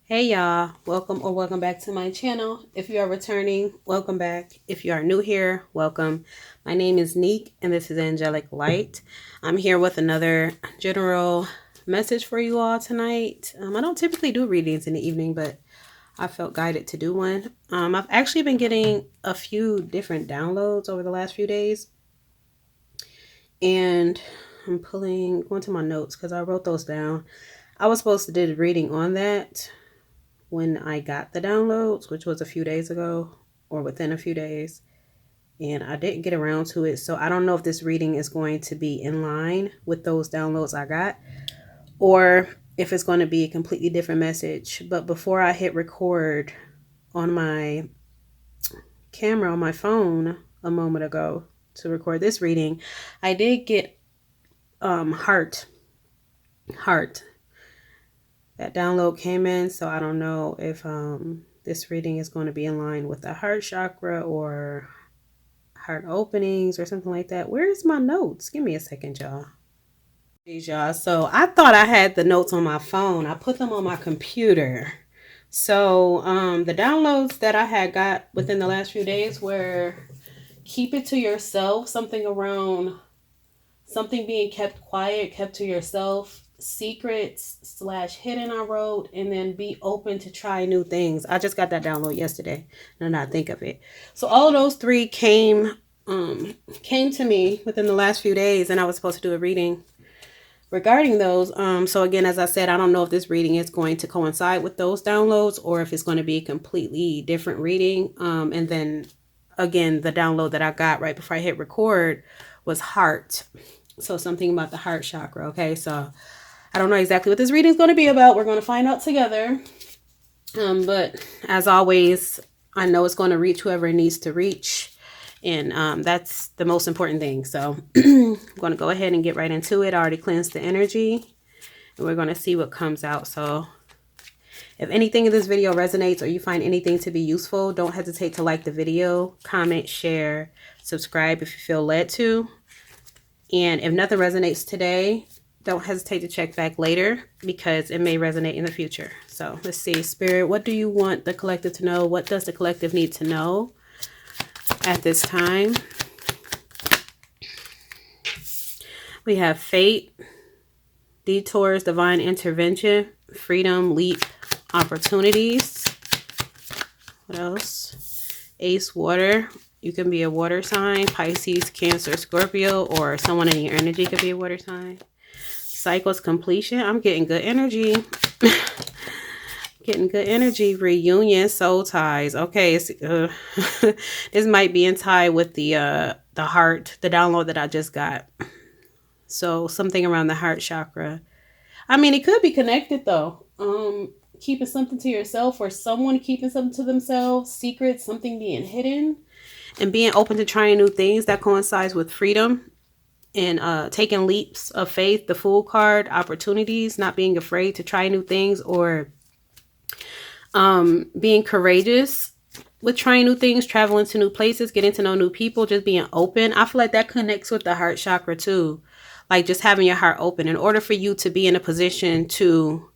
Hey y'all, welcome back to my channel. If you are returning, welcome back. If you are new here, welcome. My name is Neek and this is Angelic Light. I'm here with another general message for you all tonight. I don't typically do readings in the evening, but I felt guided to do one. I've actually been getting a few different downloads over the last few days, and I'm going to my notes because I wrote those down. I was supposed to do a reading on that when I got the downloads, which was a few days ago or within a few days, and I didn't get around to it. So I don't know if this reading is going to be in line with those downloads I got or if it's going to be a completely different message. But before I hit record on my camera on my phone a moment ago to record this reading, I did get heart. That download came in, so I don't know if this reading is going to be in line with the heart chakra or heart openings or something like that. Where's my notes? Give me a second, y'all. Y'all, so I thought I had the notes on my phone. I put them on my computer. So the downloads that I had got within the last few days were keep it to yourself, something around something being kept quiet, kept to yourself, secrets / hidden I wrote, and then be open to try new things. I just got that download yesterday and I think of it. So all of those three came to me within the last few days, and I was supposed to do a reading regarding those. So again, as I said, I don't know if this reading is going to coincide with those downloads or if it's going to be a completely different reading. And then again, the download that I got right before I hit record was heart. So something about the heart chakra. Okay, so I don't know exactly what this reading is going to be about. We're going to find out together. But as always, I know it's going to reach whoever it needs to reach. And that's the most important thing. So I'm going to go ahead and get right into it. I already cleansed the energy. And we're going to see what comes out. So if anything in this video resonates or you find anything to be useful, don't hesitate to like the video, comment, share, subscribe if you feel led to. And if nothing resonates today, don't hesitate to check back later because it may resonate in the future. So let's see, Spirit, what do you want the collective to know? What does the collective need to know at this time? We have fate, detours, divine intervention, freedom, leap, opportunities. What else? Ace, water. You can be a water sign, Pisces, Cancer, Scorpio, or someone in your energy could be a water sign. Cycles, completion. I'm getting good energy. Getting good energy. Reunion, soul ties. Okay, this might be in tie with the heart, the download that I just got. So something around the heart chakra. I mean, it could be connected though. Keeping something to yourself or someone keeping something to themselves, secrets, something being hidden, and being open to trying new things. That coincides with freedom and taking leaps of faith, the Fool card, opportunities, not being afraid to try new things, or being courageous with trying new things, traveling to new places, getting to know new people, just being open. I feel like that connects with the heart chakra too. Like just having your heart open. In order for you to be in a position to,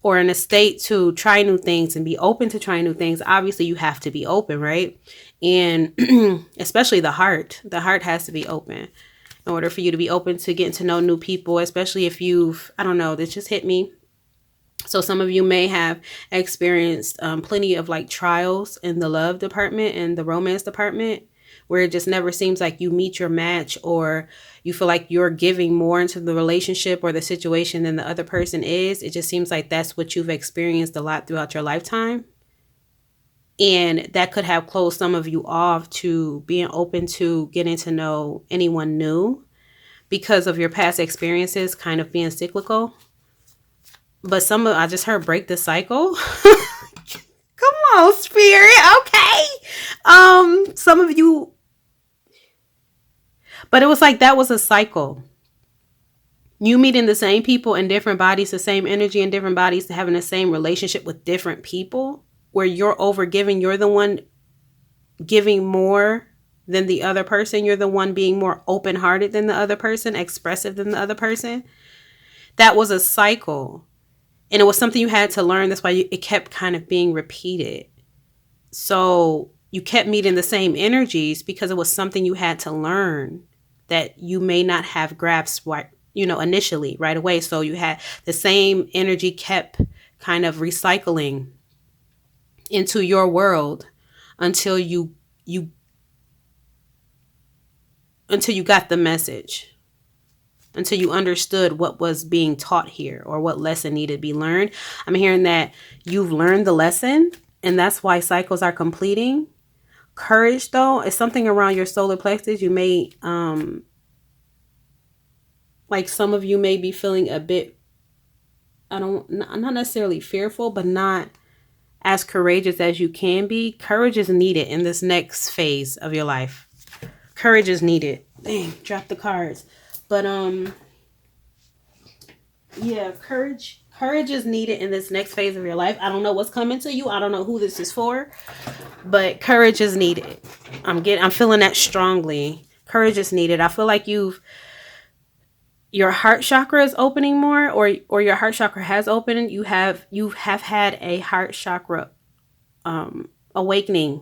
or in a state to try new things and be open to trying new things, obviously you have to be open, right? And especially the heart has to be open in order for you to be open to getting to know new people, especially if you've, I don't know, this just hit me. So some of you may have experienced plenty of like trials in the love department and the romance department, where it just never seems like you meet your match, or you feel like you're giving more into the relationship or the situation than the other person is. It just seems like that's what you've experienced a lot throughout your lifetime. And that could have closed some of you off to being open to getting to know anyone new because of your past experiences kind of being cyclical. But I just heard break the cycle. Come on, Spirit. Okay. Some of you, but it was like that was a cycle. You meeting the same people in different bodies, the same energy in different bodies, having the same relationship with different people, where you're over giving, you're the one giving more than the other person. You're the one being more open-hearted than the other person, expressive than the other person. That was a cycle. And it was something you had to learn. That's why it kept kind of being repeated. So you kept meeting the same energies because it was something you had to learn that you may not have grasped, initially right away. So you had the same energy kept kind of recycling into your world until you got the message, until you understood what was being taught here or what lesson needed to be learned. I'm hearing that you've learned the lesson, and that's why cycles are completing. Courage, though, is something around your solar plexus. You may, like some of you may be feeling a bit, not necessarily fearful, but not as courageous as you can be. Courage is needed in this next phase of your life. Courage is needed. Dang, drop the cards. But yeah, courage is needed in this next phase of your life. I don't know what's coming to you. I don't know who this is for, but courage is needed. I'm feeling that strongly. Courage is needed. I feel like your heart chakra is opening more, or your heart chakra has opened. You have had a heart chakra awakening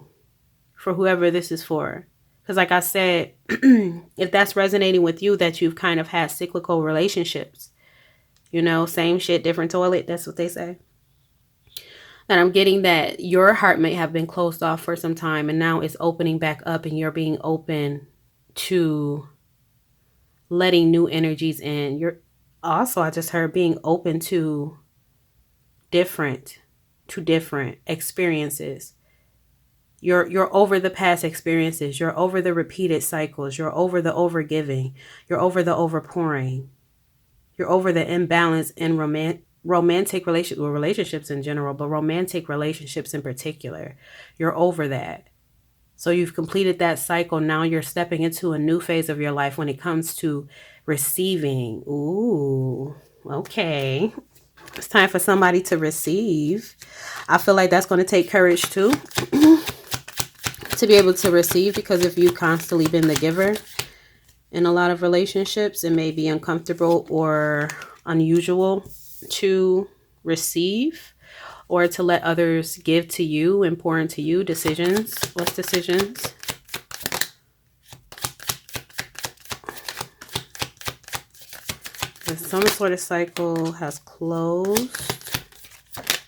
for whoever this is for. Because like I said, if that's resonating with you, that you've kind of had cyclical relationships, same shit, different toilet. That's what they say. And I'm getting that your heart may have been closed off for some time, and now it's opening back up, and you're being open to letting new energies in. You're also, I just heard, being open to different experiences. You're over the past experiences. You're over the repeated cycles. You're over the overgiving. You're over the overpouring. You're over the imbalance in romantic relationships in general, but romantic relationships in particular. You're over that. So you've completed that cycle. Now you're stepping into a new phase of your life when it comes to receiving. Ooh, okay. It's time for somebody to receive. I feel like that's going to take courage too. To be able to receive, because if you've constantly been the giver in a lot of relationships, it may be uncomfortable or unusual to receive or to let others give to you and pour into you. Decisions. What's decisions? Some sort of cycle has closed.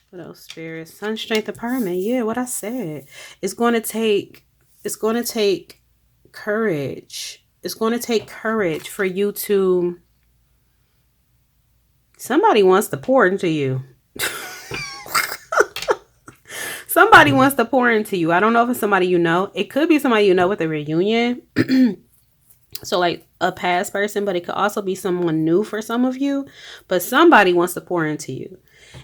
What else, Spirit? Sun, strength, empowerment. Yeah, what I said. It's going to take courage. It's going to take courage for you to... Somebody wants to pour into you. Somebody wants to pour into you. I don't know if it's somebody you know. It could be somebody you know with a reunion. So like a past person, but it could also be someone new for some of you. But somebody wants to pour into you.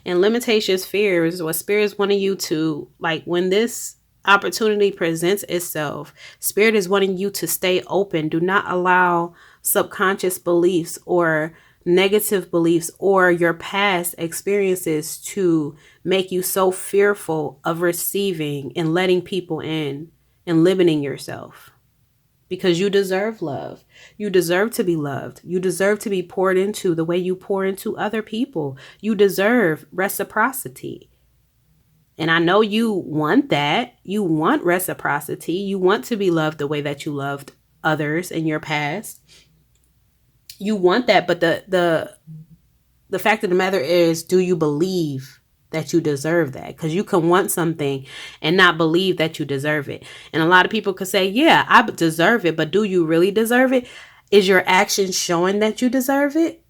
And limitations, fear is what Spirit is wanting you to, like, when this opportunity presents itself, Spirit is wanting you to stay open. Do not allow subconscious beliefs or negative beliefs or your past experiences to make you so fearful of receiving and letting people in and limiting yourself. Because you deserve love. You deserve to be loved. You deserve to be poured into the way you pour into other people. You deserve reciprocity. And I know you want that. You want reciprocity. You want to be loved the way that you loved others in your past. You want that, but the fact of the matter is, do you believe that you deserve that? Because you can want something and not believe that you deserve it. And a lot of people could say, yeah, I deserve it, but do you really deserve it? Is your action showing that you deserve it?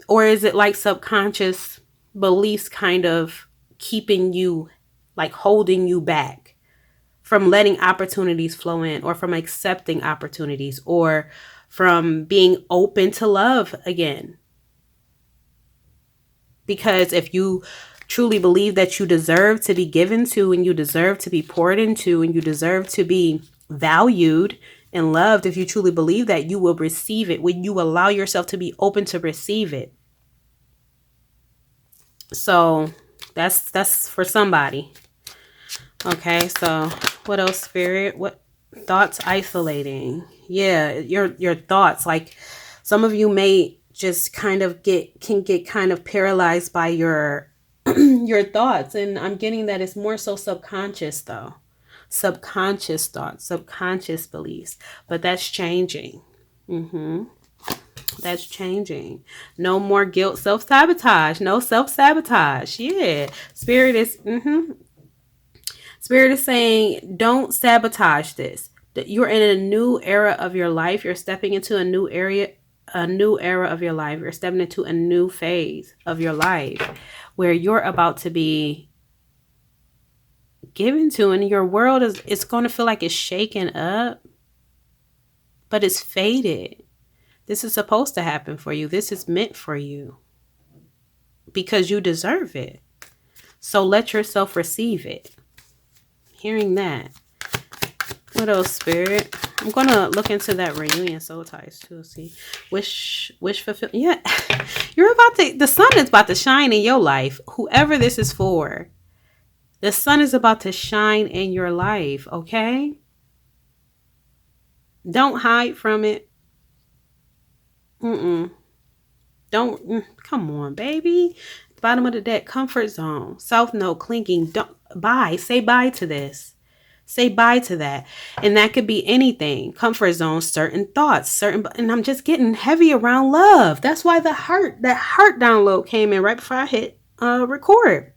Or is it like subconscious beliefs kind of keeping you, like holding you back from letting opportunities flow in, or from accepting opportunities, or from being open to love again? Because if you truly believe that you deserve to be given to, and you deserve to be poured into, and you deserve to be valued and loved, if you truly believe that, you will receive it when you allow yourself to be open to receive it. So that's for somebody. Okay, so what else, Spirit? What thoughts? Isolating. Yeah, your thoughts. Like, some of you may just kind of can get kind of paralyzed by your your thoughts. And I'm getting that it's more so subconscious though. Subconscious thoughts, subconscious beliefs. But that's changing. That's changing. No more guilt, self-sabotage. No self-sabotage. Yeah. Spirit is saying, don't sabotage this. You're in a new era of your life. You're stepping into a new era of your life. You're stepping into a new phase of your life where you're about to be given to, and your world it's going to feel like it's shaken up, but it's faded. This is supposed to happen for you. This is meant for you because you deserve it. So let yourself receive it. Hearing that. What else, Spirit? I'm going to look into that reunion soul ties too. See, wish fulfill. Yeah, the sun is about to shine in your life. Whoever this is for, the sun is about to shine in your life. Okay. Don't hide from it. Don't. Come on, baby. Bottom of the deck, comfort zone, self no clinging. Don't say bye to this. Say bye to that. And that could be anything. Comfort zone, certain thoughts, and I'm just getting heavy around love. That's why that heart download came in right before I hit record.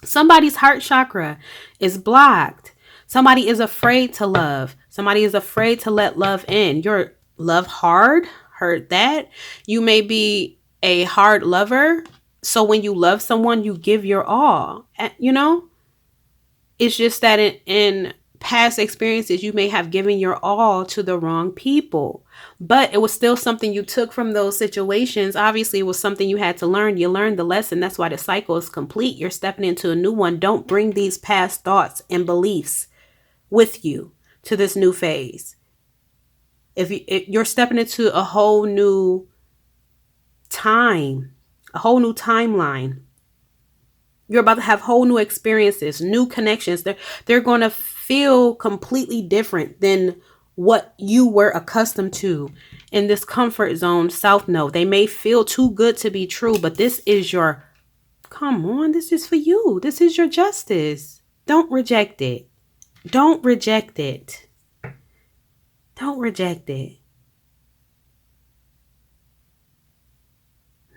Somebody's heart chakra is blocked. Somebody is afraid to love. Somebody is afraid to let love in. You're love hard. Heard that. You may be a hard lover. So when you love someone, you give your all. It's just that in past experiences, you may have given your all to the wrong people, but it was still something you took from those situations. Obviously, it was something you had to learn. You learned the lesson. That's why the cycle is complete. You're stepping into a new one. Don't bring these past thoughts and beliefs with you to this new phase. If you're stepping into a whole new time, a whole new timeline. You're about to have whole new experiences, new connections. They're going to feel completely different than what you were accustomed to in this comfort zone south node. They may feel too good to be true, but this is come on, this is for you. This is your justice. Don't reject it. Don't reject it. Don't reject it.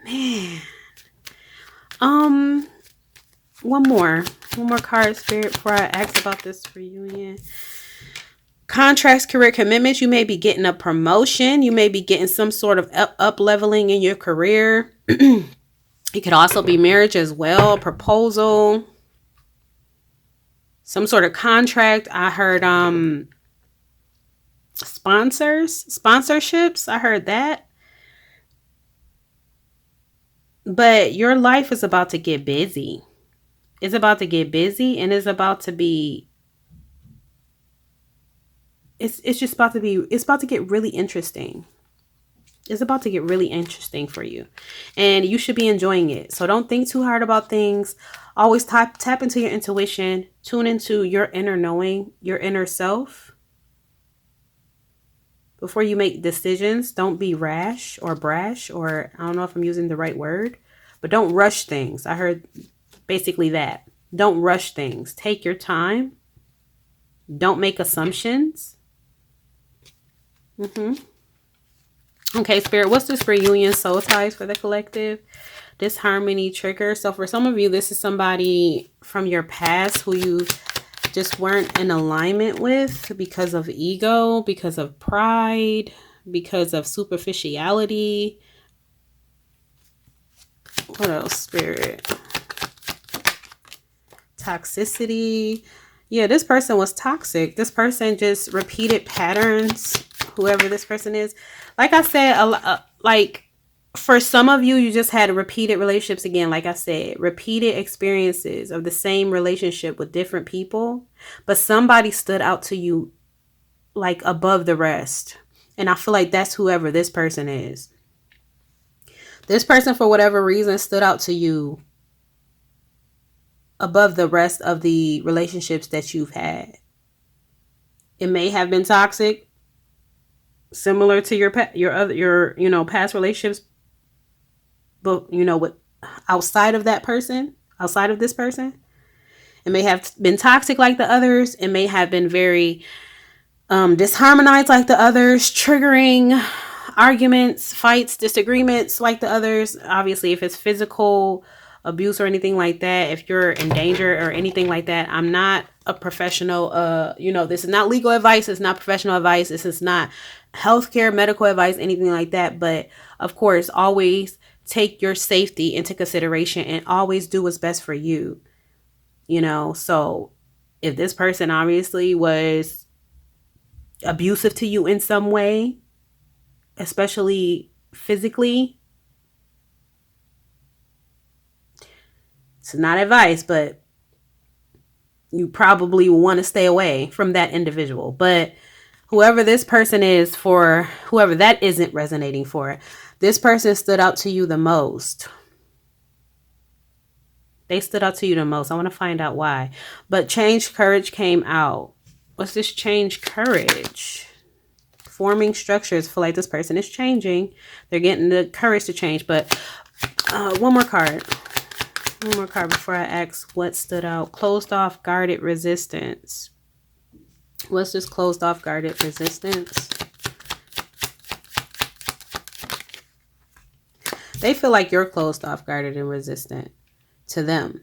Man. One more card, Spirit, before I ask about this reunion. Contracts, career commitments. You may be getting a promotion. You may be getting some sort of up leveling in your career. It could also be marriage as well, proposal, some sort of contract. I heard sponsorships. I heard that. But your life is about to get busy. It's about to get busy, and it's about to be, it's about to get really interesting. It's about to get really interesting for you, and you should be enjoying it. So don't think too hard about things. Always tap into your intuition, tune into your inner knowing, your inner self. Before you make decisions, don't be rash or brash, or I don't know if I'm using the right word, but don't rush things. I heard basically that. Don't rush things. Take your time. Don't make assumptions. Okay, Spirit, what's this reunion soul ties for the collective? Disharmony trigger. So for some of you, this is somebody from your past who you just weren't in alignment with because of ego, because of pride, because of superficiality. What else, Spirit? Toxicity. Yeah, this person was toxic. This person just repeated patterns, whoever this person is. Like I said, like for some of you, you just had repeated relationships again. Like I said, repeated experiences of the same relationship with different people. But somebody stood out to you like above the rest. And I feel like that's whoever this person is. This person, for whatever reason, stood out to you above the rest of the relationships that you've had. It may have been toxic, similar to your past relationships, but with outside of that person, outside of this person. It may have been toxic like the others. It may have been very disharmonized like the others, triggering arguments, fights, disagreements like the others. Obviously, if it's physical abuse or anything like that, if you're in danger or anything like that, I'm not a professional. This is not legal advice. It's not professional advice. This is not healthcare, medical advice, anything like that. But of course, always take your safety into consideration and always do what's best for you. So if this person obviously was abusive to you in some way, especially physically, it's not advice, but you probably want to stay away from that individual. But whoever this person is, for whoever that isn't resonating for, this person stood out to you the most. They stood out to you the most. I want to find out why. But change courage came out. What's this change courage? Forming structures. Feel like this person is changing. They're getting the courage to change. But one more card. One more card before I ask what stood out. Closed off, guarded resistance. What's this closed off, guarded resistance? They feel like you're closed off, guarded, and resistant to them.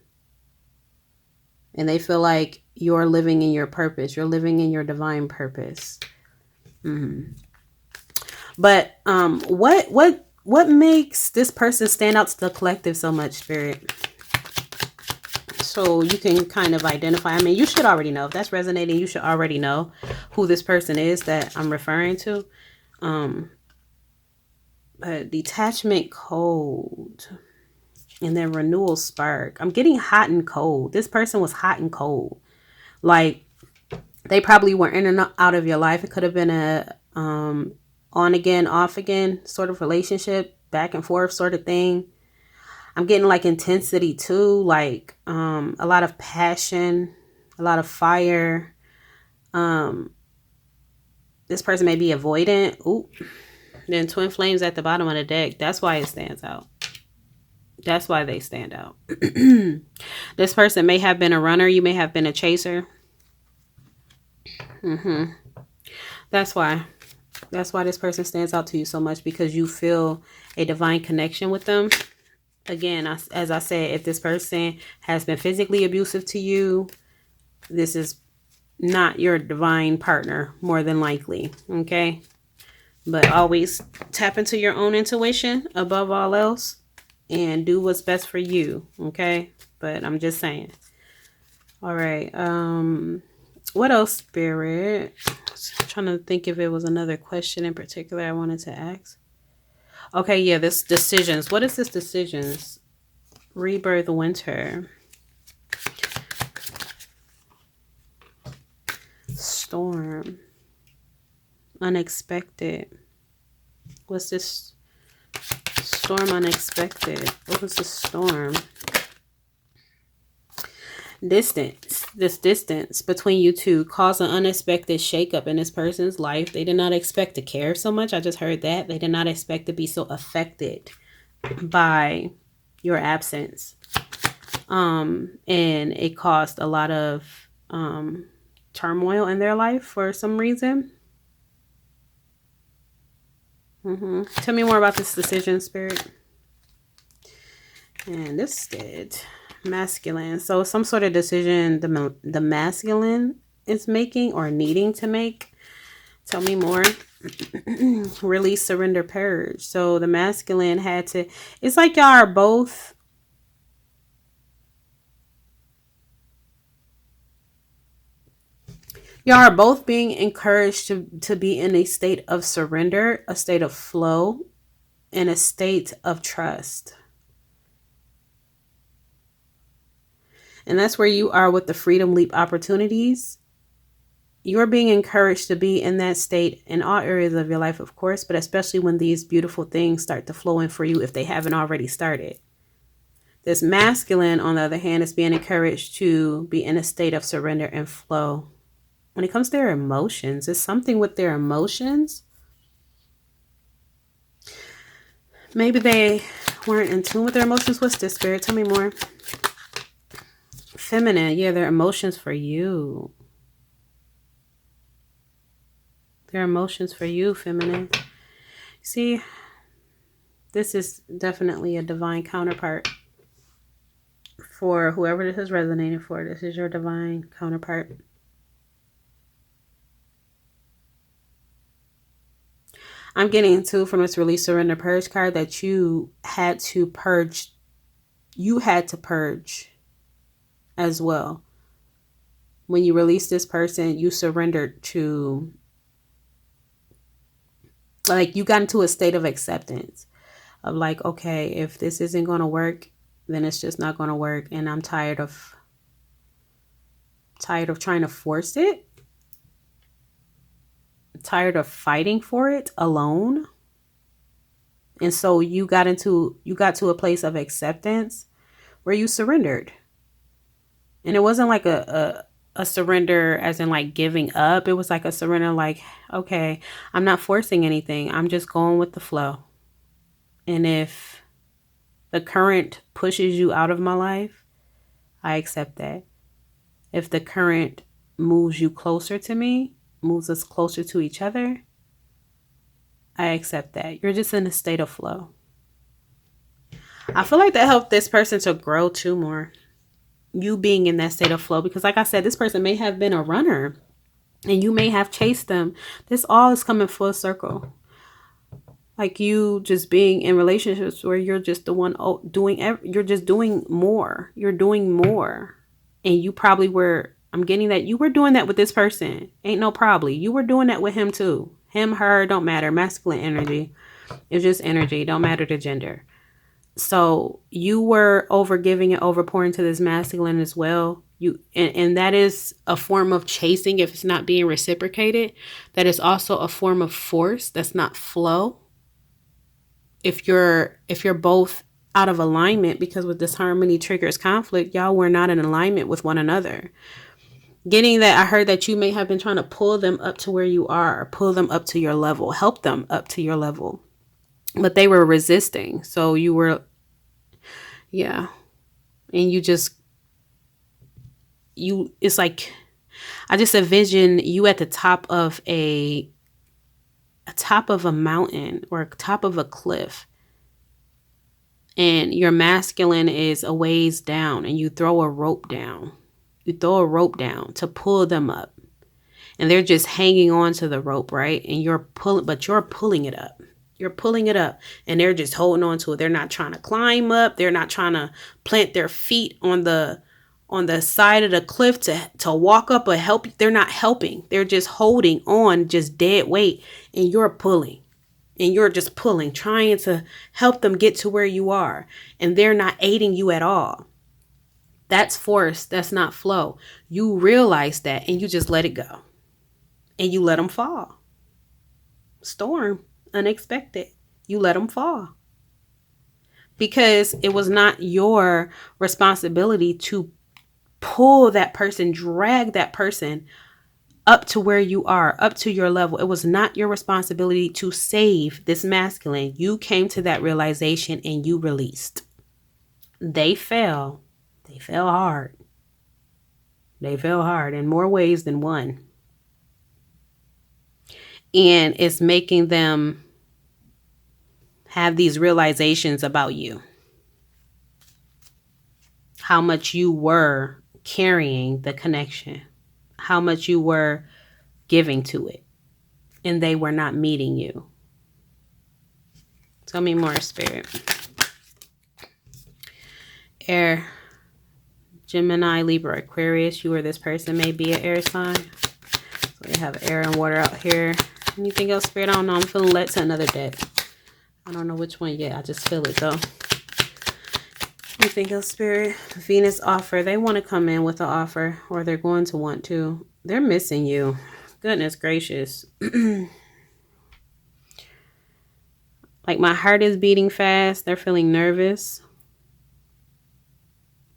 And they feel like you're living in your purpose. You're living in your divine purpose. But what makes this person stand out to the collective so much, Spirit? So you can kind of identify. I mean, you should already know. If that's resonating, you should already know who this person is that I'm referring to. But detachment, cold. And then renewal, spark. I'm getting hot and cold. This person was hot and cold. Like, they probably were in and out of your life. It could have been a on again, off again sort of relationship, back and forth sort of thing. I'm getting like intensity too, like a lot of passion, a lot of fire. This person may be avoidant. Ooh. Then twin flames at the bottom of the deck. That's why it stands out. That's why they stand out. This person may have been a runner. You may have been a chaser. That's why. That's why this person stands out to you so much, because you feel a divine connection with them. Again, as I said, if this person has been physically abusive to you, this is not your divine partner, more than likely. Okay? But always tap into your own intuition above all else. And do what's best for you, okay? But I'm just saying. All right. What else, Spirit? I'm trying to think if it was another question in particular I wanted to ask. Okay, yeah, this decisions. What is this decisions? Rebirth, winter. Storm. Unexpected. What's this? Storm, unexpected. What was the storm? Distance. This distance between you two caused an unexpected shakeup in this person's life. They did not expect to care so much. I just heard that. They did not expect to be so affected by your absence. And it caused a lot of turmoil in their life for some reason. Tell me more about this decision, Spirit. And this did masculine. So some sort of decision the masculine is making or needing to make. Tell me more. Release, surrender, purge. So the masculine had to. It's like y'all are both. Y'all are both being encouraged to be in a state of surrender, a state of flow, and a state of trust. And that's where you are with the Freedom Leap opportunities. You're being encouraged to be in that state in all areas of your life, of course, but especially when these beautiful things start to flow in for you if they haven't already started. This masculine, on the other hand, is being encouraged to be in a state of surrender and flow. When it comes to their emotions, it's something with their emotions. Maybe they weren't in tune with their emotions. What's this, Spirit? Tell me more. Feminine. Yeah, their emotions for you. Their emotions for you, feminine. See, this is definitely a divine counterpart. For whoever this is resonating for, this is your divine counterpart. I'm getting too from this release, surrender, purge card that you had to purge. You had to purge as well. When you release this person, you surrendered to, like, you got into a state of acceptance of like, okay, if this isn't going to work, then it's just not going to work. And I'm tired of trying to force it. Tired of fighting for it alone. And so you got to a place of acceptance where you surrendered. And it wasn't like a surrender as in like giving up. It was like a surrender like, okay, I'm not forcing anything. I'm just going with the flow. And if the current pushes you out of my life, I accept that. If the current moves you closer to me, moves us closer to each other, I accept that. You're just in a state of flow. I feel like that helped this person to grow too more. You being in that state of flow. Because like I said, this person may have been a runner and you may have chased them. This all is coming full circle. Like you just being in relationships where you're just the one you're just doing more. You're doing more. And you probably were, I'm getting that you were doing that with this person. Ain't no probably. You were doing that with him too. Him, her, don't matter. Masculine energy. It's just energy. Don't matter the gender. So you were over giving and over pouring to this masculine as well. And that is a form of chasing if it's not being reciprocated. That is also a form of force. That's not flow. If you're both out of alignment, because with this harmony triggers conflict, y'all were not in alignment with one another. Getting that, I heard that you may have been trying to pull them up to where you are, pull them up to your level, help them up to your level. But they were resisting. So you were, yeah. And it's like, I just envision you at the top of a mountain or top of a cliff. And your masculine is a ways down and you throw a rope down. You throw a rope down to pull them up. And they're just hanging on to the rope, right? And you're pulling it up. You're pulling it up and they're just holding on to it. They're not trying to climb up. They're not trying to plant their feet on the side of the cliff to walk up or help. They're not helping. They're just holding on, just dead weight. And you're pulling. And you're just pulling, trying to help them get to where you are. And they're not aiding you at all. That's force. That's not flow. You realize that and you just let it go. And you let them fall. Storm. Unexpected. You let them fall. Because it was not your responsibility to pull that person, drag that person up to where you are, up to your level. It was not your responsibility to save this masculine. You came to that realization and you released. They fell. They fell hard. They fell hard in more ways than one. And it's making them have these realizations about you. How much you were carrying the connection. How much you were giving to it. And they were not meeting you. Tell me more, Spirit. Air. Gemini, Libra, Aquarius. You or this person may be an air sign. So we have air and water out here. Anything else, Spirit? I don't know. I'm feeling led to another deck. I don't know which one yet. I just feel it, though. Anything else, Spirit? Venus offer. They want to come in with an offer. Or they're going to want to. They're missing you. Goodness gracious. Like my heart is beating fast. They're feeling nervous.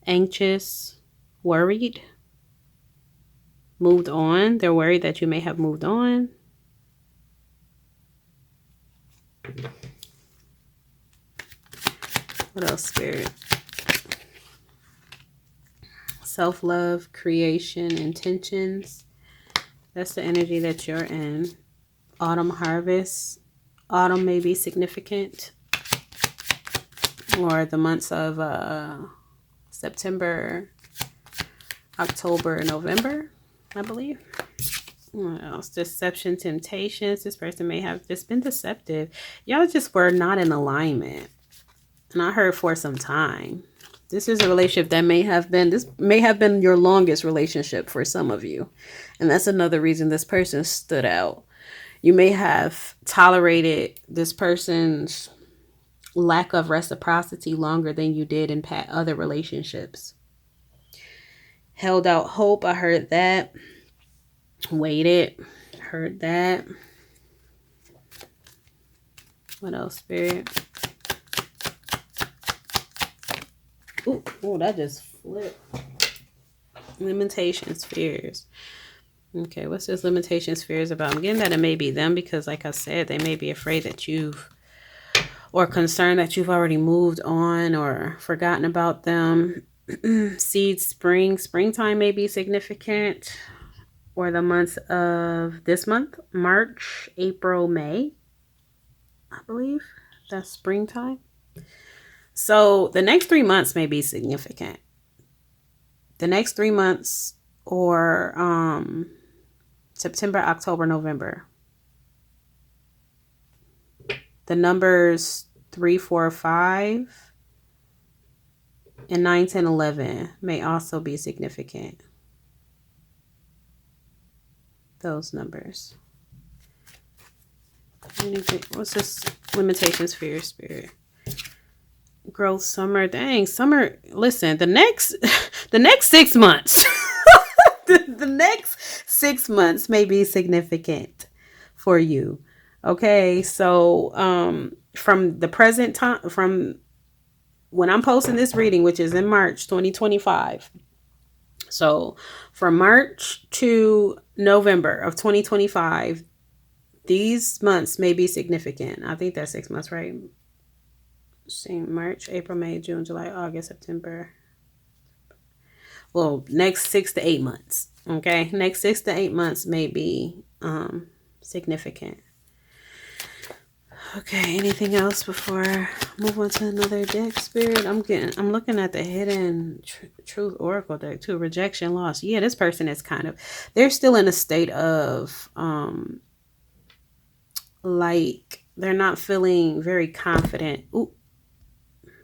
Anxious. Worried. Moved on. They're worried that you may have moved on. What else, Spirit? Self-love, creation, intentions. That's the energy that you're in. Autumn harvest. Autumn may be significant. Or the months of September, October, November, I believe. What else? Deception, temptations. This person may have just been deceptive. Y'all just were not in alignment. And I heard for some time. This is a relationship that this may have been your longest relationship for some of you. And that's another reason this person stood out. You may have tolerated this person's lack of reciprocity longer than you did in other relationships. Held out hope. I heard that. Waited. Heard that. What else, Spirit? Oh, that just flipped. Limitations, fears. Okay, what's this limitations, fears about? I'm getting that it may be them because, like I said, they may be afraid that or concerned that you've already moved on or forgotten about them. Seeds, springtime may be significant. Or the months of this month, March, April, May, I believe. That's springtime. So the next 3 months may be significant. The next 3 months or September, October, November. The numbers 3, 4, 5, and 9, 10, 11 may also be significant. Those numbers. What's this? Limitations, fear, spirit. Growth, summer. Dang, summer. Listen, the next 6 months. the next 6 months may be significant for you. Okay, so from the present time, from when I'm posting this reading, which is in March 2025. So from March to November of 2025, these months may be significant. I think that's 6 months, right? See, March, April, May, June, July, August, September. Well, next 6 to 8 months. Okay, next 6 to 8 months may be significant. Okay, anything else before I move on to another deck, Spirit? I'm looking at the hidden truth oracle deck too. Rejection, loss. Yeah, this person is they're still in a state of like they're not feeling very confident. Ooh,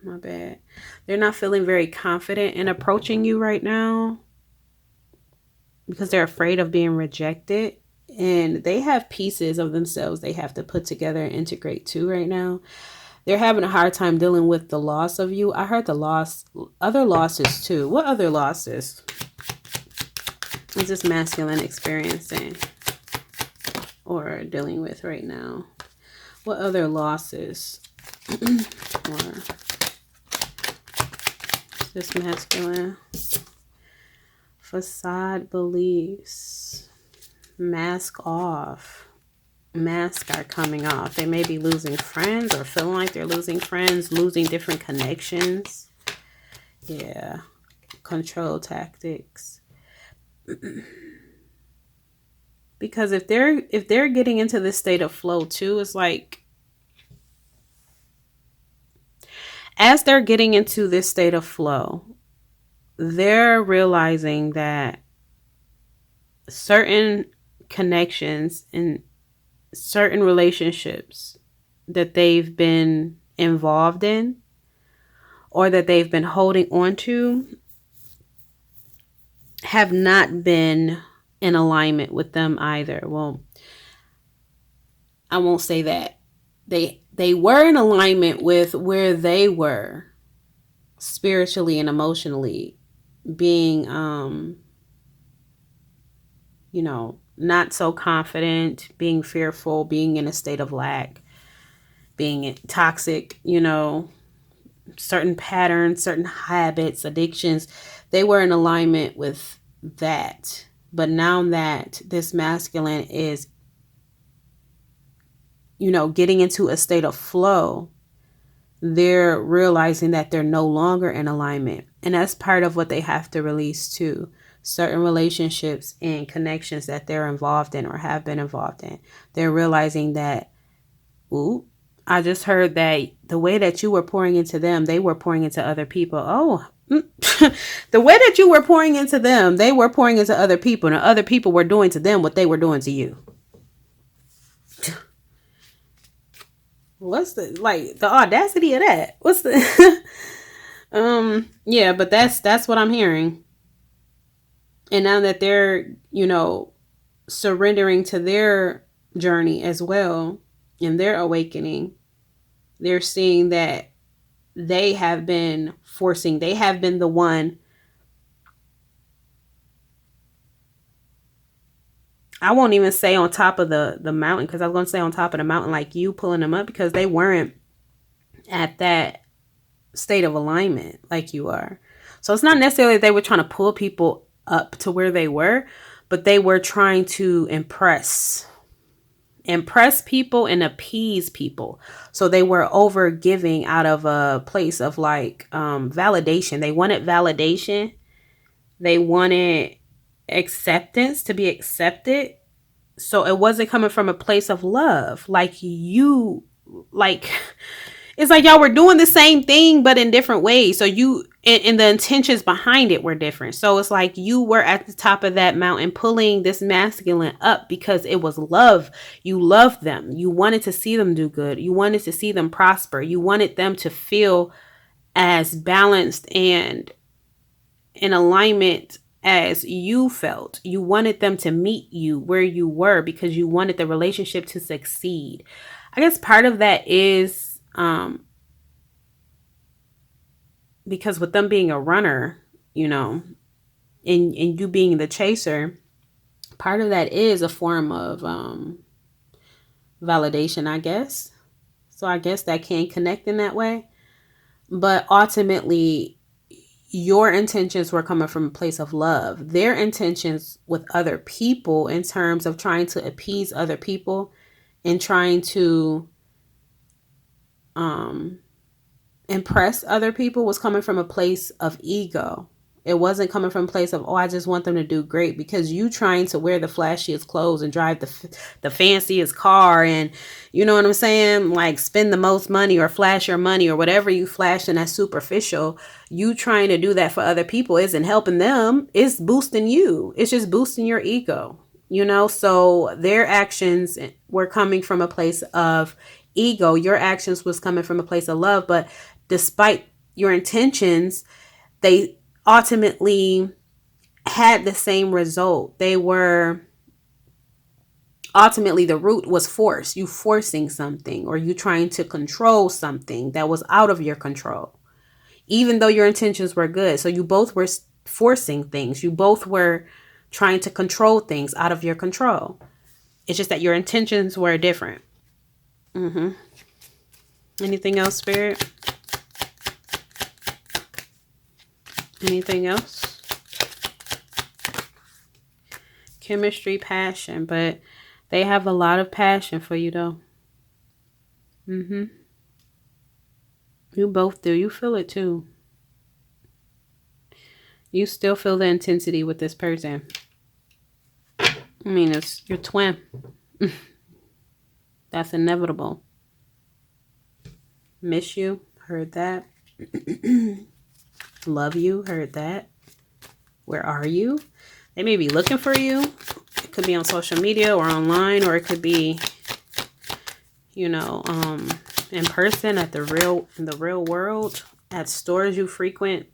my bad. They're not feeling very confident in approaching you right now because they're afraid of being rejected. And they have pieces of themselves they have to put together and integrate too right now. They're having a hard time dealing with the loss of you. I heard other losses too. What other losses is this masculine experiencing or dealing with right now? What other losses or is this masculine? Facade beliefs. Mask off. Masks are coming off. They may be losing friends or feeling like they're losing friends, losing different connections. Yeah. Control tactics. Because if they're getting into this state of flow too, it's like as they're getting into this state of flow, they're realizing that certain connections and certain relationships that they've been involved in or that they've been holding on to have not been in alignment with them either. Well, I won't say that. They were in alignment with where they were spiritually and emotionally, being not so confident, being fearful, being in a state of lack, being toxic, certain patterns, certain habits, addictions. They were in alignment with that. But now that this masculine is, getting into a state of flow, they're realizing that they're no longer in alignment. And that's part of what they have to release too. Certain relationships and connections that they're involved in or have been involved in. They're realizing that, ooh, I just heard that the way that you were pouring into them, they were pouring into other people. Oh, the way that you were pouring into them, they were pouring into other people, and other people were doing to them what they were doing to you. What's the audacity of that? What's the yeah, but that's what I'm hearing. And now that they're, surrendering to their journey as well, and their awakening, they're seeing that they have been the one. I won't even say on top of the mountain, because I was going to say on top of the mountain, like you pulling them up, because they weren't at that state of alignment like you are. So it's not necessarily they were trying to pull people up to where they were, but they were trying to impress people and appease people. So they were over giving out of a place of validation. They wanted validation. They wanted acceptance, to be accepted. So it wasn't coming from a place of love. It's like y'all were doing the same thing, but in different ways. So and the intentions behind it were different. So it's like you were at the top of that mountain pulling this masculine up because it was love. You loved them. You wanted to see them do good. You wanted to see them prosper. You wanted them to feel as balanced and in alignment as you felt. You wanted them to meet you where you were because you wanted the relationship to succeed. I guess part of that is because with them being a runner, and you being the chaser, part of that is a form of validation, I guess. So I guess that can connect in that way. But ultimately, your intentions were coming from a place of love. Their intentions with other people in terms of trying to appease other people and trying to impress other people was coming from a place of ego. It wasn't coming from a place of, oh, I just want them to do great, because you trying to wear the flashiest clothes and drive the fanciest car and, you know what I'm saying? Like spend the most money or flash your money or whatever you flash in that's superficial. You trying to do that for other people isn't helping them. It's boosting you. It's just boosting your ego, So their actions were coming from a place of ego. Your actions was coming from a place of love. But despite your intentions, they ultimately had the same result. They were ultimately, the root was force. You forcing something, or you trying to control something that was out of your control, even though your intentions were good. So you both were forcing things. You both were trying to control things out of your control. It's just that your intentions were different. Anything else, Spirit? Anything else? Chemistry, passion, but they have a lot of passion for you, though. You both do. You feel it, too. You still feel the intensity with this person. I mean, it's your twin. That's inevitable. Miss you. Heard that. Love you. Heard that. Where are you? They may be looking for you. It could be on social media or online, or it could be, in person in the real world, at stores you frequent,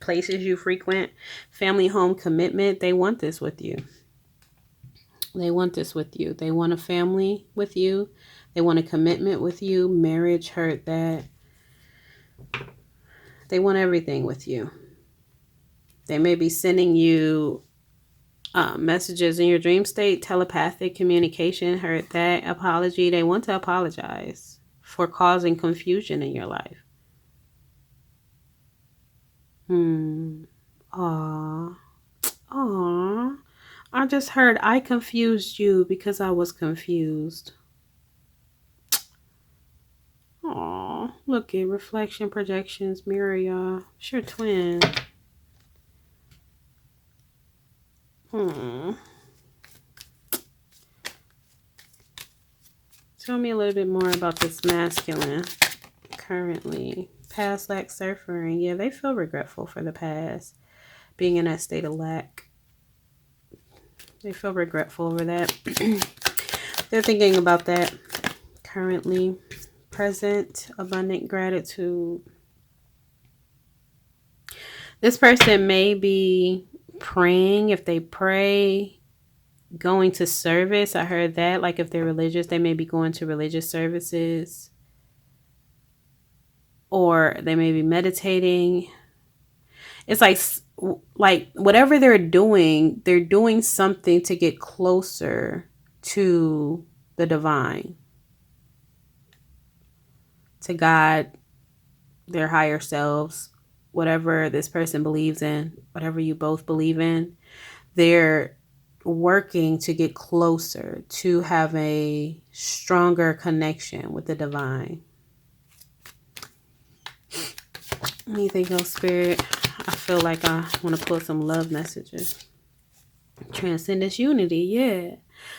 places you frequent, family, home, commitment. They want this with you. They want this with you. They want a family with you. They want a commitment with you. Marriage, heard that. They want everything with you. They may be sending you messages in your dream state, telepathic communication, heard that. Apology. They want to apologize for causing confusion in your life. Aww. I just heard I confused you because I was confused. Aww. y'all. Look at reflection, projections, mirror, y'all. Sure, twin. Tell me a little bit more about this masculine currently. Past lack suffering. Yeah, they feel regretful for the past. Being in that state of lack. They feel regretful over that. They're thinking about that currently. Present, abundant gratitude. This person may be praying. If they pray, going to service. I heard that. Like if they're religious, they may be going to religious services. Or they may be meditating. It's like whatever they're doing something to get closer to the divine, to God, their higher selves, whatever this person believes in, whatever you both believe in. They're working to get closer, to have a stronger connection with the divine. Anything else, Spirit? I feel like I want to pull some love messages. Transcendence, unity, yeah.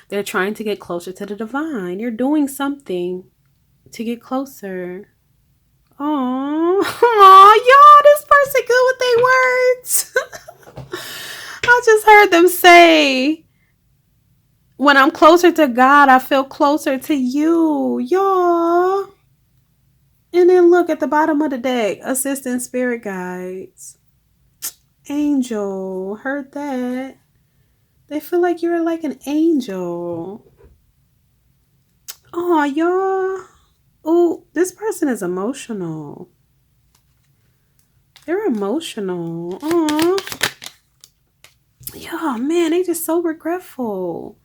They're trying to get closer to the divine. You're doing something to get closer. Oh, y'all, this person good with their words. I just heard them say, when I'm closer to God, I feel closer to you, y'all. And then look at the bottom of the deck, assistant spirit guides. Angel, heard that. They feel like you're like an angel. Oh, y'all. Oh, this person is emotional. They're emotional. Oh, yeah, man, they just so regretful.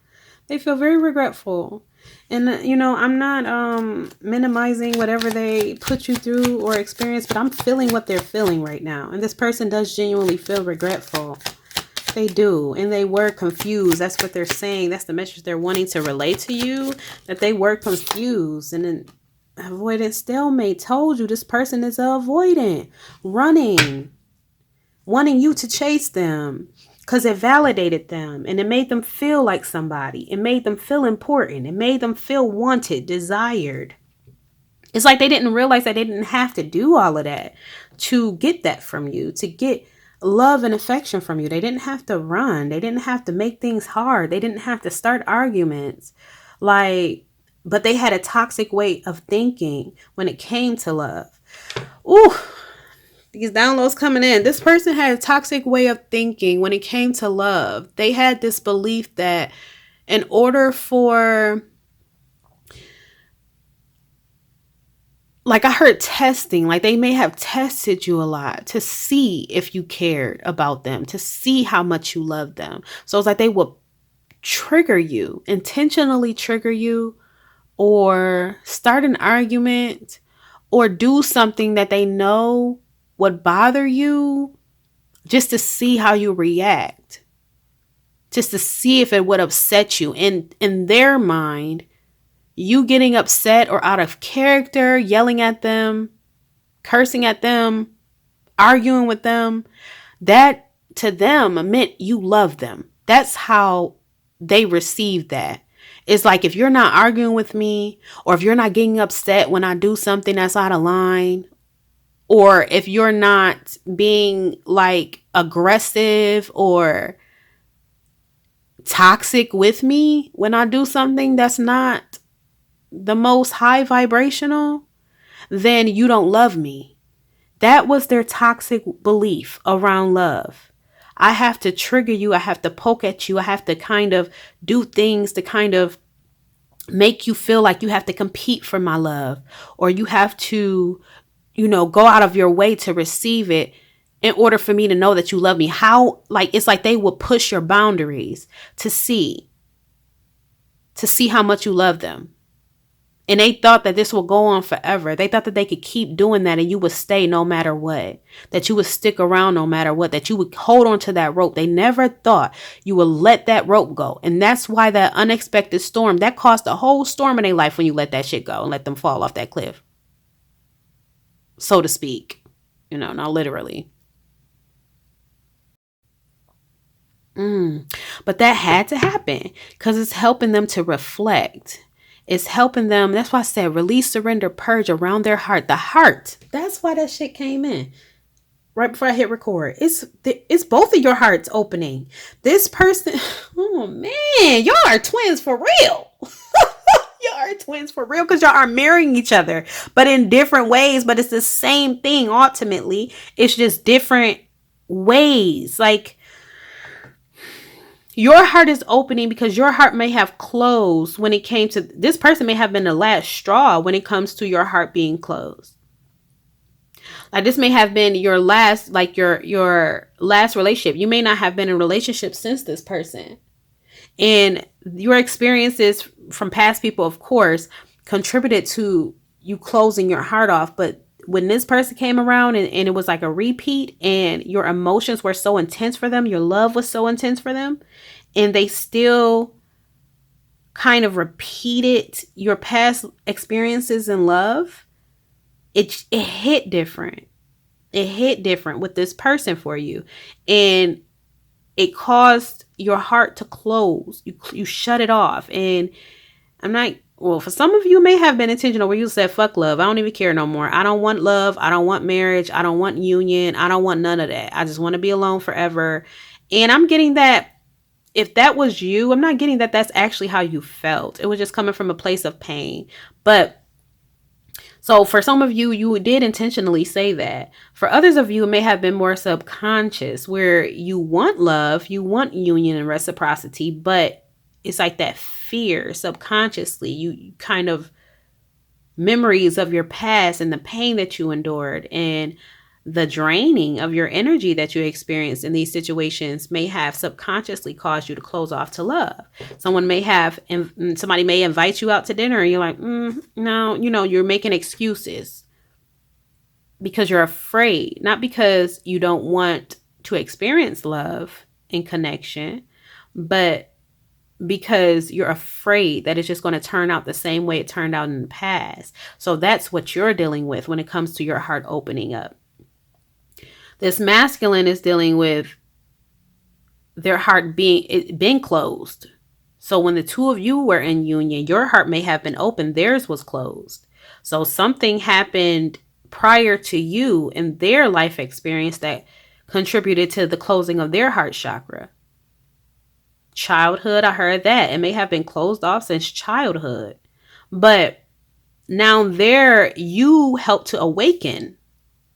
They feel very regretful. And, I'm not minimizing whatever they put you through or experience, but I'm feeling what they're feeling right now. And this person does genuinely feel regretful. They do. And they were confused. That's what they're saying. That's the message they're wanting to relay to you, that they were confused. And then avoidant stalemate. Told you this person is avoidant, running, wanting you to chase them. Because it validated them and it made them feel like somebody. It made them feel important. It made them feel wanted, desired. It's like they didn't realize that they didn't have to do all of that to get that from you, to get love and affection from you. They didn't have to run. They didn't have to make things hard. They didn't have to start arguments. But they had a toxic way of thinking when it came to love. Ooh. These downloads coming in. This person had a toxic way of thinking when it came to love. They had this belief that in order for, like I heard testing, like they may have tested you a lot to see if you cared about them, to see how much you loved them. So it's like they would trigger you, intentionally trigger you, or start an argument, or do something that they know would bother you, just to see how you react, just to see if it would upset you. And in their mind, you getting upset or out of character, yelling at them, cursing at them, arguing with them, that to them meant you love them. That's how they received that. It's like, if you're not arguing with me, or if you're not getting upset when I do something that's out of line, or if you're not being like aggressive or toxic with me when I do something that's not the most high vibrational, then you don't love me. That was their toxic belief around love. I have to trigger you. I have to poke at you. I have to kind of do things to kind of make you feel like you have to compete for my love, or you have to go out of your way to receive it in order for me to know that you love me. How, like, it's like they will push your boundaries to see how much you love them. And they thought that this will go on forever. They thought that they could keep doing that and you would stay no matter what, that you would stick around no matter what, that you would hold on to that rope. They never thought you would let that rope go. And that's why that unexpected storm, that caused a whole storm in their life when you let that shit go and let them fall off that cliff. so to speak, not literally. But that had to happen because it's helping them to reflect. It's helping them. That's why I said release, surrender, purge around their heart. The heart. That's why that shit came in right before I hit record. It's both of your hearts opening. This person, oh man, y'all are twins for real. Y'all are twins for real because y'all are marrying each other, but in different ways. But it's the same thing ultimately. It's just different ways. Like your heart is opening because your heart may have closed when it came to this person may have been the last straw when it comes to your heart being closed. Like this may have been your last, like your last relationship. You may not have been in a relationship since this person. And your experiences from past people, of course, contributed to you closing your heart off. But when this person came around and it was like a repeat and your emotions were so intense for them, your love was so intense for them, and they still kind of repeated your past experiences in love, it hit different. It hit different with this person for you. And it caused your heart to close. You shut it off. And I'm not, well, for some of you may have been intentional where you said, fuck love. I don't even care no more. I don't want love. I don't want marriage. I don't want union. I don't want none of that. I just want to be alone forever. And I'm getting that if that was you, I'm not getting that that's actually how you felt. It was just coming from a place of pain. But so for some of you, you did intentionally say that. For others of you, it may have been more subconscious where you want love, you want union and reciprocity, but it's like that fear subconsciously. You kind of memories of your past and the pain that you endured and the draining of your energy that you experienced in these situations may have subconsciously caused you to close off to love. Somebody may invite you out to dinner and you're like, no, you're making excuses because you're afraid, not because you don't want to experience love and connection, but because you're afraid that it's just going to turn out the same way it turned out in the past. So that's what you're dealing with when it comes to your heart opening up. This masculine is dealing with their heart being closed. So when the two of you were in union, your heart may have been open, theirs was closed. So something happened prior to you in their life experience that contributed to the closing of their heart chakra. Childhood, I heard that. It may have been closed off since childhood. But now you help to awaken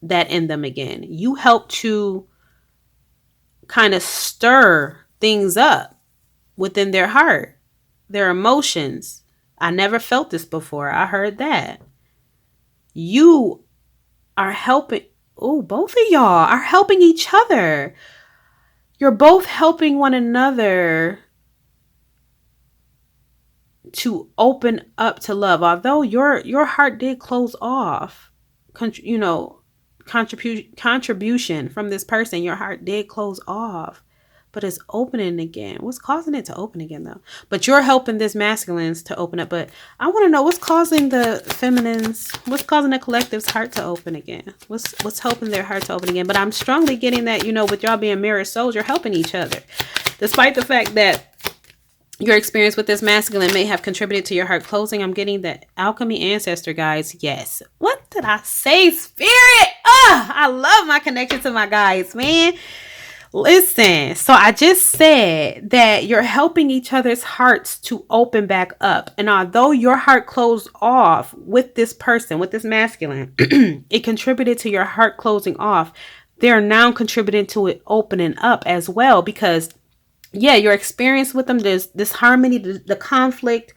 that in them again. You help to kind of stir things up within their heart, their emotions. I never felt this before. I heard that. You are helping. Oh, both of y'all are helping each other. You're both helping one another to open up to love. Although your heart did close off, contribution from this person, your heart did close off, but it's opening again. What's causing it to open again though? But you're helping this masculines to open up. But I want to know what's causing the feminines, what's causing the collective's heart to open again? What's helping their heart to open again? But I'm strongly getting that, with y'all being mirror souls, you're helping each other. Despite the fact that your experience with this masculine may have contributed to your heart closing, I'm getting that alchemy ancestor, guys. Yes. What did I say, spirit? I love my connection to my guys, man. Listen, so I just said that you're helping each other's hearts to open back up. And although your heart closed off with this person, with this masculine, it contributed to your heart closing off. They're now contributing to it opening up as well because your experience with them, there's this harmony, the conflict,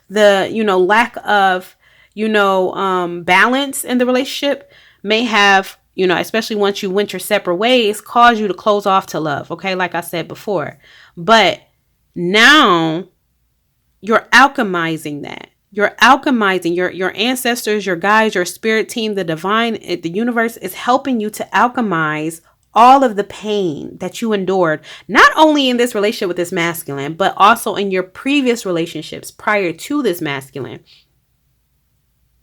the, lack of, balance in the relationship may have, especially once you went your separate ways, cause you to close off to love. Okay. Like I said before, but now you're alchemizing that. You're alchemizing your ancestors, your guides, your spirit team, the divine, the universe is helping you to alchemize all of the pain that you endured, not only in this relationship with this masculine, but also in your previous relationships prior to this masculine.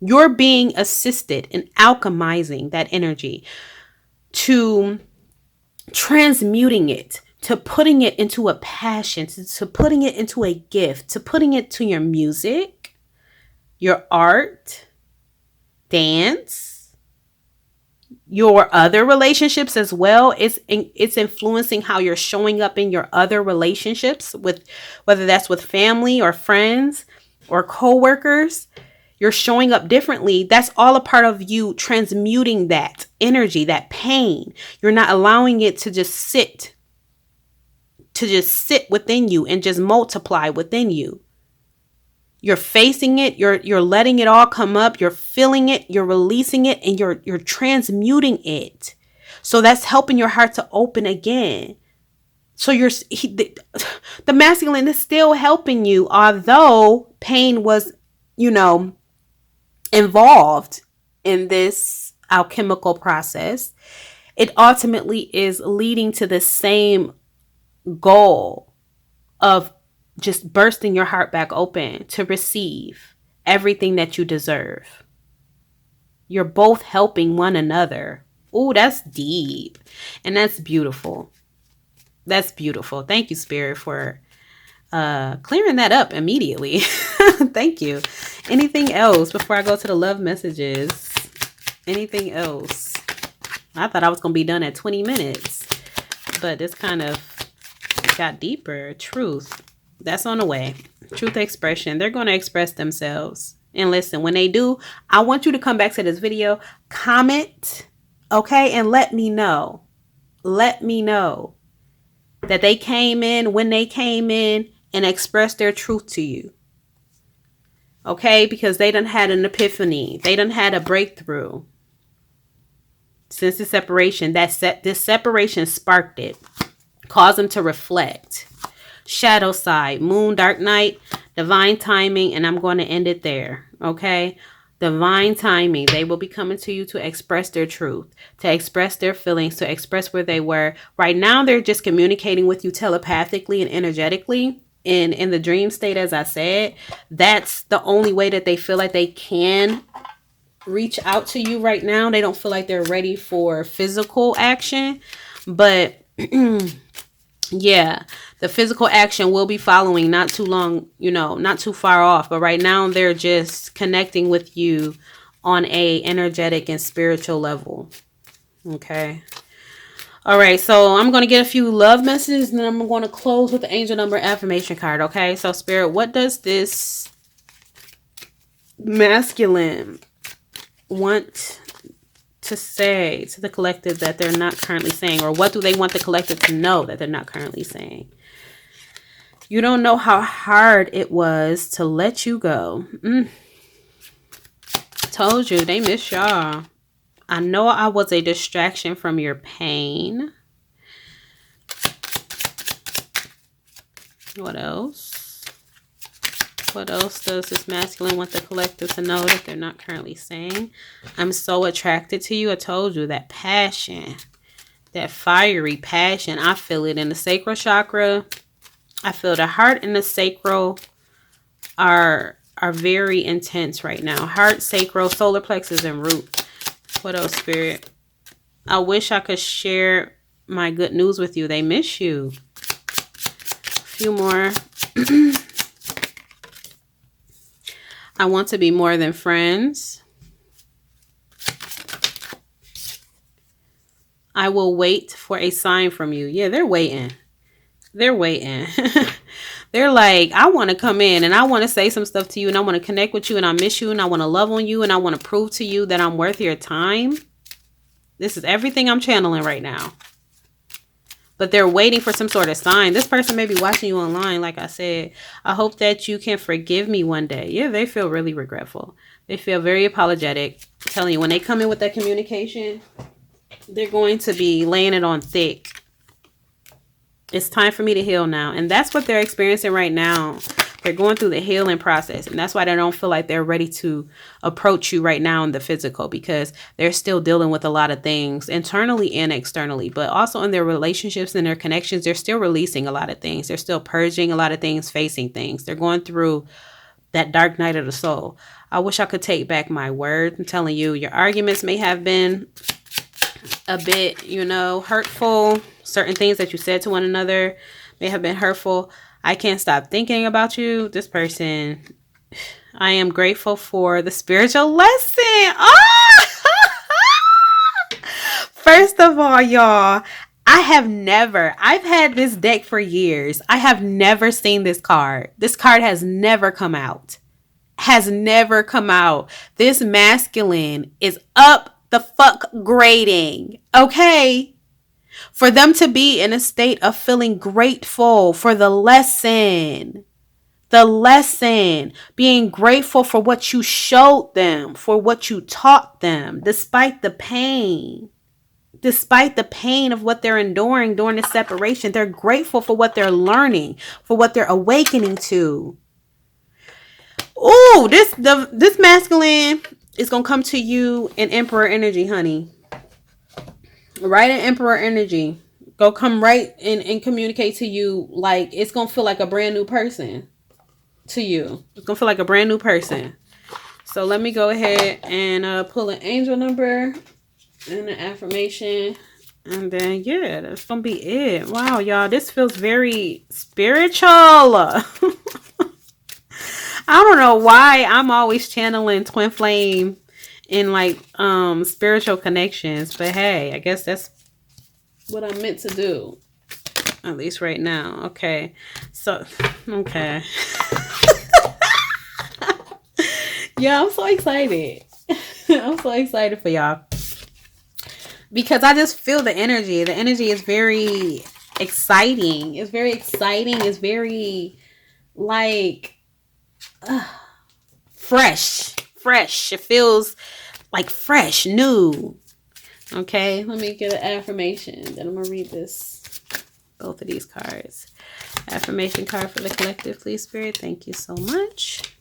You're being assisted in alchemizing that energy, to transmuting it, to putting it into a passion, to putting it into a gift, to putting it to your music, your art, dance, your other relationships as well. It's influencing how you're showing up in your other relationships, with whether that's with family or friends or coworkers. You're showing up differently. That's all a part of you transmuting that energy, that pain. You're not allowing it to just sit within you and just multiply within you. You're facing it, you're letting it all come up, you're feeling it, you're releasing it, and you're transmuting it. So that's helping your heart to open again. So the masculine is still helping you, although pain was, involved in this alchemical process. It ultimately is leading to the same goal of just bursting your heart back open to receive everything that you deserve. You're both helping one another. Ooh, that's deep. And that's beautiful. That's beautiful. Thank you, Spirit, for clearing that up immediately. Thank you. Anything else before I go to the love messages? Anything else? I thought I was going to be done at 20 minutes, but this kind of got deeper. Truth. That's on the way. Truth expression. They're going to express themselves. And listen, when they do, I want you to come back to this video, comment, okay? And let me know. Let me know that they came in when they came in and expressed their truth to you. Okay? Because they done had an epiphany. They done had a breakthrough. Since the separation, this separation sparked it. Caused them to reflect. Shadow side, moon, dark night, divine timing, and I'm going to end it there. Okay? Divine timing. They will be coming to you to express their truth, to express their feelings, to express where they were. Right now, they're just communicating with you telepathically and energetically. In the dream state, as I said, that's the only way that they feel like they can reach out to you right now. They don't feel like they're ready for physical action, but yeah, the physical action will be following not too long, not too far off. But right now they're just connecting with you on a energetic and spiritual level. Okay. All right. So I'm going to get a few love messages and then I'm going to close with the angel number affirmation card. Okay. So Spirit, what does this masculine want to say to the collective that they're not currently saying? Or what do they want the collective to know that they're not currently saying? You don't know how hard it was to let you go. Told you, they miss y'all. I know I was a distraction from your pain. What else? What else does this masculine want the collective to know that they're not currently saying? I'm so attracted to you. I told you, that passion, that fiery passion. I feel it in the sacral chakra. I feel the heart and the sacral are very intense right now. Heart, sacral, solar plexus, and root. What else, Spirit? I wish I could share my good news with you. They miss you. A few more. I want to be more than friends. I will wait for a sign from you. Yeah, they're waiting. They're waiting. They're like, I want to come in and I want to say some stuff to you and I want to connect with you and I miss you and I want to love on you and I want to prove to you that I'm worth your time. This is everything I'm channeling right now. But they're waiting for some sort of sign. This person may be watching you online, like I said. I hope that you can forgive me one day. Yeah, they feel really regretful. They feel very apologetic. I'm telling you, when they come in with that communication, they're going to be laying it on thick. It's time for me to heal now. And that's what they're experiencing right now. They're going through the healing process. And that's why they don't feel like they're ready to approach you right now in the physical. Because they're still dealing with a lot of things internally and externally. But also in their relationships and their connections, they're still releasing a lot of things. They're still purging a lot of things, facing things. They're going through that dark night of the soul. I wish I could take back my word. I'm telling you, your arguments may have been a bit, hurtful. Certain things that you said to one another may have been hurtful. I can't stop thinking about you. This person, I am grateful for the spiritual lesson. Oh! First of all, y'all, I've had this deck for years. I have never seen this card. This card has never come out. This masculine is up the fuck grading. Okay? For them to be in a state of feeling grateful for the lesson. Being grateful for what you showed them, for what you taught them, despite the pain of what they're enduring during the separation. They're grateful for what they're learning, for what they're awakening to. Oh, this masculine is going to come to you in Emperor energy, honey. Right in Emperor energy. Go come right and communicate to you like it's going to feel like a brand new person to you. It's going to feel like a brand new person. So let me go ahead and pull an angel number and an affirmation. And then, yeah, that's going to be it. Wow, y'all, this feels very spiritual. I don't know why I'm always channeling twin flame in like spiritual connections, but hey, I guess that's what I'm meant to do, at least right now. Okay, yeah, I'm so excited. I'm so excited for y'all because I just feel the energy. The energy is very exciting. It's very like fresh. It feels like fresh, new. Okay, let me get an affirmation. Then I'm gonna read both of these cards. Affirmation card for the collective, please, Spirit. Thank you so much.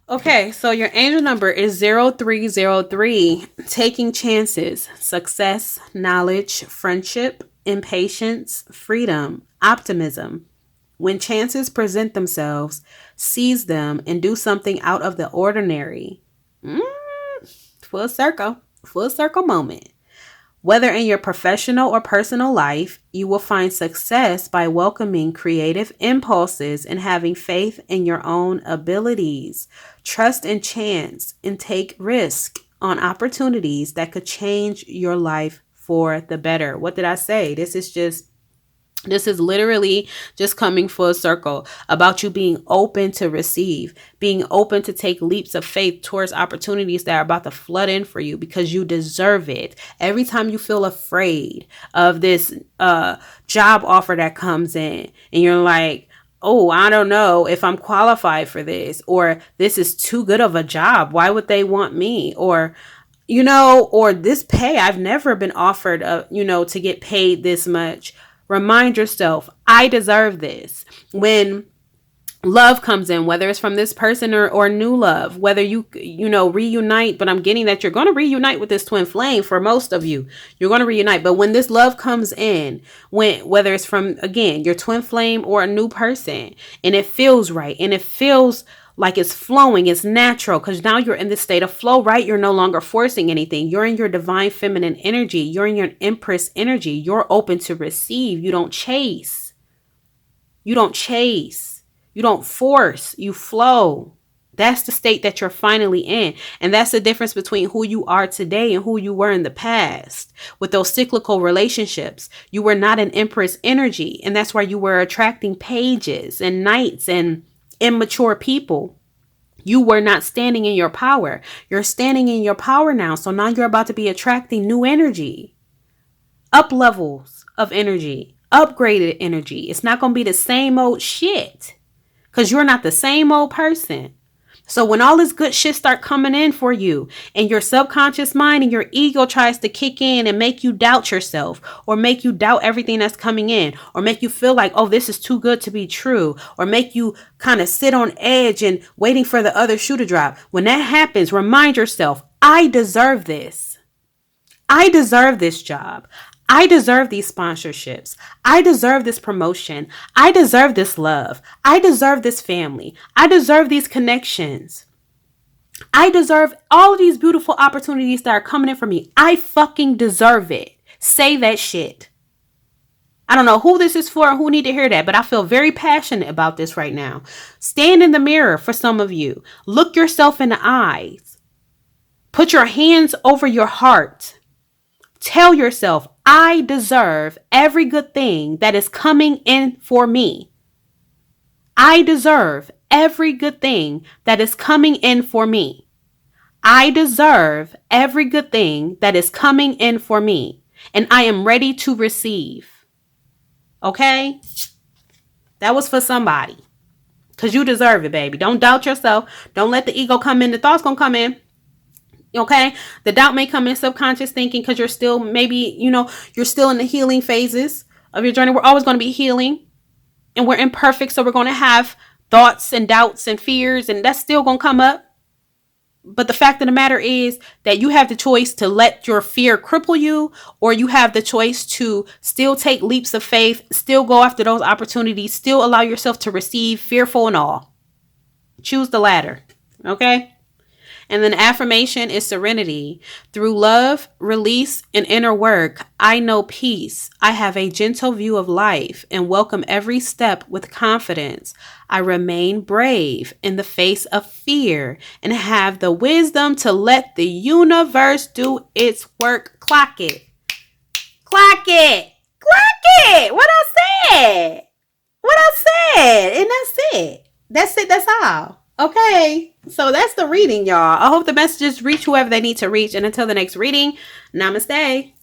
Okay, so your angel number is 0303. Taking chances, success, knowledge, friendship, impatience, freedom, optimism. When chances present themselves, seize them and do something out of the ordinary. Full circle moment. Whether in your professional or personal life, you will find success by welcoming creative impulses and having faith in your own abilities. Trust in chance and take risk on opportunities that could change your life for the better. What did I say? This is literally just coming full circle about you being open to receive, being open to take leaps of faith towards opportunities that are about to flood in for you because you deserve it. Every time you feel afraid of this job offer that comes in and you're like, oh, I don't know if I'm qualified for this, or this is too good of a job. Why would they want me? Or this pay, I've never been offered, to get paid this much. Remind yourself, I deserve this. When love comes in, whether it's from this person or new love, whether you reunite, but I'm getting that you're going to reunite with this twin flame. For most of you, you're going to reunite. But when this love comes in, whether it's from, again, your twin flame or a new person, and it feels right, and it feels like it's flowing, it's natural, because now you're in this state of flow, right? You're no longer forcing anything. You're in your divine feminine energy. You're in your empress energy. You're open to receive. You don't chase. You don't force. You flow. That's the state that you're finally in. And that's the difference between who you are today and who you were in the past. With those cyclical relationships, you were not an empress energy. And that's why you were attracting pages and knights and immature people. You were not standing in your power. You're standing in your power now. So now you're about to be attracting new energy, up levels of energy, upgraded energy. It's not going to be the same old shit because you're not the same old person. So when all this good shit start coming in for you and your subconscious mind and your ego tries to kick in and make you doubt yourself or make you doubt everything that's coming in or make you feel like, oh, this is too good to be true, or make you kind of sit on edge and waiting for the other shoe to drop. When that happens, remind yourself, I deserve this. I deserve this job. I deserve these sponsorships. I deserve this promotion. I deserve this love. I deserve this family. I deserve these connections. I deserve all of these beautiful opportunities that are coming in for me. I fucking deserve it. Say that shit. I don't know who this is for and who need to hear that, but I feel very passionate about this right now. Stand in the mirror for some of you. Look yourself in the eyes. Put your hands over your heart. Tell yourself, I deserve every good thing that is coming in for me. I deserve every good thing that is coming in for me. I deserve every good thing that is coming in for me. And I am ready to receive. Okay? That was for somebody. Because you deserve it, baby. Don't doubt yourself. Don't let the ego come in. The thoughts gonna come in. Okay? The doubt may come in subconscious thinking because you're still maybe, you're still in the healing phases of your journey. We're always going to be healing. And we're imperfect. So we're going to have thoughts and doubts and fears. And that's still going to come up. But the fact of the matter is that you have the choice to let your fear cripple you, or you have the choice to still take leaps of faith, still go after those opportunities, still allow yourself to receive, fearful and all. Choose the latter. Okay? And then affirmation is serenity. Through love, release, and inner work, I know peace. I have a gentle view of life and welcome every step with confidence. I remain brave in the face of fear and have the wisdom to let the universe do its work. Clock it. Clock it. Clock it. What I said. What I said. And that's it. That's it. That's all. Okay, so that's the reading, y'all. I hope the messages reach whoever they need to reach. And until the next reading, namaste.